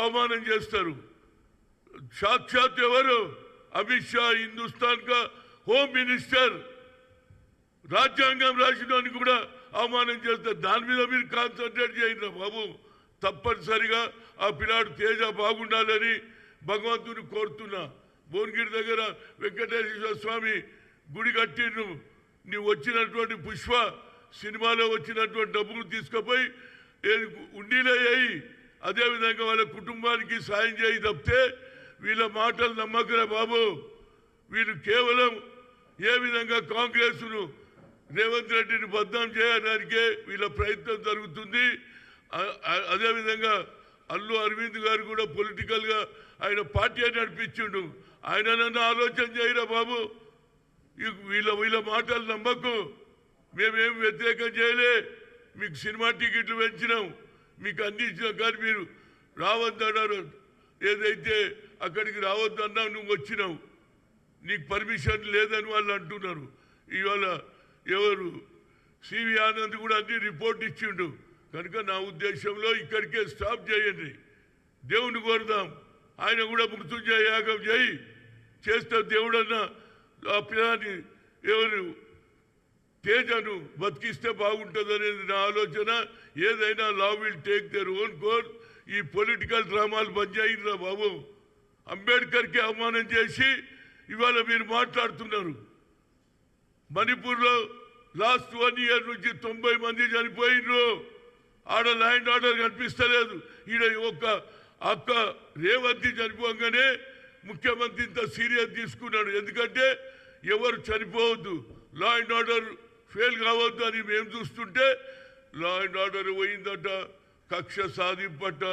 అవమానం చేస్తారు. సాక్షాత్ ఎవరు? అమిత్ షా, హిందుస్థాన్ కా హోమ్ మినిస్టర్, రాజ్యాంగం రాసినోని కూడా అవమానం చేస్తారు. దాని మీద మీరు కాన్సన్ట్రేట్ చేయండి బాబు. తప్పనిసరిగా ఆ పిల్లాడు తేజ బాగుండాలని భగవంతుని కోరుతున్నా. భువనగిరి దగ్గర వెంకటేశ్వర స్వామి గుడి కట్టిండు. నువ్వు వచ్చినటువంటి పుష్ప సినిమాలో వచ్చినటువంటి డబ్బులు తీసుకుపోయి ఉండీలో వేయి, అదేవిధంగా వాళ్ళ కుటుంబానికి సాయం చేయి తప్పితే వీళ్ళ మాటలు నమ్మకరా బాబు. వీళ్ళు కేవలం ఏ విధంగా కాంగ్రెస్ను రేవంత్ రెడ్డిని బద్నాం చేయడానికే వీళ్ళ ప్రయత్నం జరుగుతుంది. అదేవిధంగా అల్లు అరవింద్ గారు కూడా పొలిటికల్గా ఆయన పార్టీ నడిపించిండు. ఆయన నన్ను ఆలోచన చేయరా బాబు. వీళ్ళ మాటలు నమ్మకు. మేమేం వ్యతిరేకం చేయలే. మీకు సినిమా టికెట్లు పెంచినాం, మీకు అన్ని ఇచ్చినాం. కానీ మీరు రావద్దన్నారు. ఏదైతే అక్కడికి రావద్దన్నా నువ్వు వచ్చినావు, నీకు పర్మిషన్ లేదని వాళ్ళు అంటున్నారు. ఇవాళ ఎవరు సివి ఆనంద్ కూడా అన్ని రిపోర్ట్ ఇచ్చిండు. కనుక నా ఉద్దేశంలో ఇక్కడికే స్టాప్ చేయండి. దేవుని కోరుదాం. ఆయన కూడా మృత్యుంజయ యాగం చేయి చేస్తే దేవుడన్నా ఆ పిల్లాన్ని ఎవరు తేజను బతికిస్తే బాగుంటుంది అనేది నా ఆలోచన. ఏదైనా law will take their own course. ఈ పొలిటికల్ డ్రామాలు బంద్ చేయండిరా బాబు. అంబేద్కర్కి అవమానం చేసి ఇవాళ మీరు మాట్లాడుతున్నారు. మణిపూర్లో లాస్ట్ 1 year నుంచి 90 మంది చనిపోయినరు. ఆడ ల్యాండ్ ఆర్డర్ కనిపిస్తలేదు. ఈడ ఒక్క అక్క రేవంతి చనిపోగానే ముఖ్యమంత్రి ఇంత సీరియస్ తీసుకున్నాడు. ఎందుకంటే ఎవరు చనిపోవద్దు, లా అండ్ ఆర్డర్ ఫెయిల్ కావద్దు అని మేము చూస్తుంటే లా అండ్ ఆర్డర్ పోయిందట, కక్ష సాధింపట,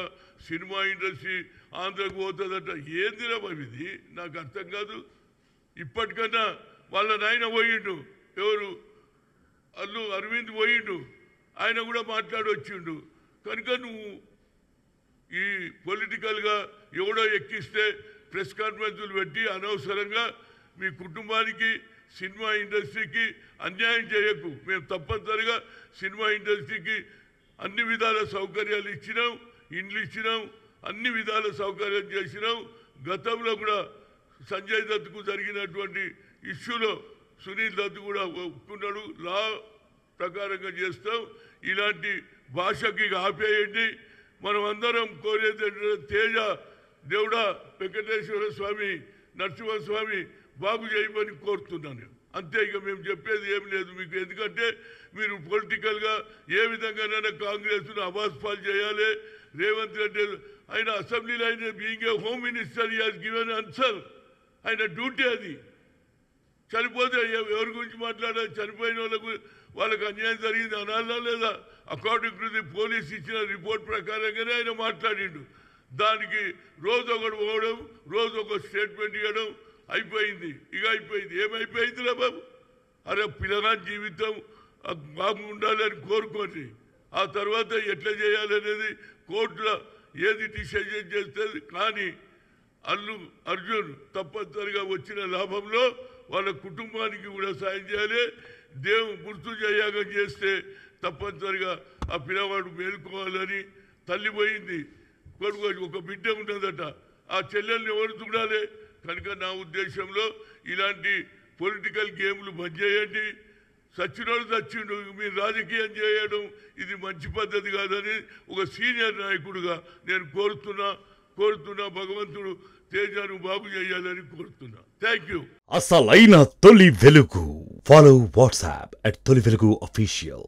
సినిమా ఇండస్ట్రీ ఆంధ్రకు పోతుందట. ఏందిరా ఇది? నాకు అర్థం కాదు. ఇప్పటికన్నా వాళ్ళ నాయన పోయిండు, ఎవరు అల్లు అరవింద్ పోయిండు, ఆయన కూడా మాట్లాడొచ్చిండు. కనుక నువ్వు ఈ పొలిటికల్గా ఎవడో ఎక్కిస్తే ప్రెస్ కాన్ఫరెన్సులు పెట్టి అనవసరంగా మీ కుటుంబానికి సినిమా ఇండస్ట్రీకి అన్యాయం చేయకు. మేము తప్పనిసరిగా సినిమా ఇండస్ట్రీకి అన్ని విధాల సౌకర్యాలు ఇచ్చినాం, ఇండ్లు ఇచ్చినాం, అన్ని విధాల సౌకర్యాలు చేసినాం. గతంలో కూడా సంజయ్ దత్తుకు జరిగినటువంటి ఇష్యూలో సునీల్ దత్ కూడా ఒప్పుకున్నాడు. లా ప్రకారంగా చేస్తాం. ఇలాంటి భాషకి ఆపేయండి. మనం అందరం కోరేది తేజ దేవుడా వెంకటేశ్వర స్వామి, నరసింహస్వామి బాగు చేయమని కోరుతున్నాను. అంతే. ఇక మేము చెప్పేది ఏం లేదు మీకు. ఎందుకంటే మీరు పొలిటికల్గా ఏ విధంగానైనా కాంగ్రెస్ను అవాస్పాలు చేయాలి. రేవంత్ రెడ్డి ఆయన అసెంబ్లీలో ఆయన being a home minister he has given answer. ఆయన డ్యూటీ అది. చనిపోతే ఎవరి గురించి మాట్లాడాలి? చనిపోయిన వాళ్ళకు అన్యాయం జరిగింది అనాలా లేదా? అకార్డింగ్ టు ది పోలీస్ ఇచ్చిన రిపోర్ట్ ప్రకారంగానే ఆయన మాట్లాడిండు. దానికి రోజు ఒకటి పోవడం, రోజు ఒక స్టేట్మెంట్ ఇవ్వడం అయిపోయింది. ఇక అయిపోయింది. ఏమైపోయిందిరా బాబు? అరే పిల్లగాని జీవితం బాగుండాలని కోరుకోండి. ఆ తర్వాత ఎట్లా చేయాలనేది కోర్టులో ఏది డిసిజన్ చేస్తుంది. కానీ అల్లు అర్జున్ తప్పనిసరిగా వచ్చిన లాభంలో వాళ్ళ కుటుంబానికి కూడా సాయం చేయాలి. మృత్యుంజయ యాగం చేస్తే తప్పనిసరిగా ఆ పిల్లవాడు మేలుకోవాలని. తల్లి పోయింది, కొడుకు ఒక బిడ్డ ఉన్నదట, ఆ చెల్లెల్ని ఎవరు చూడాలి? కనుక నా ఉద్దేశంలో ఇలాంటి పొలిటికల్ గేమ్లు బంద్ చేయండి. సచ్చినోడు చచ్చిండు, మీరు రాజకీయం చేయడం ఇది మంచి పద్ధతి కాదని ఒక సీనియర్ నాయకుడిగా నేను కోరుతున్నా భగవంతుడు తేజను బాగు చేయాలని కోరుతున్నా. Thank you. అసలైన తొలి వెలుగు. ఫాలో వాట్సాప్ @తొలి వెలుగు official.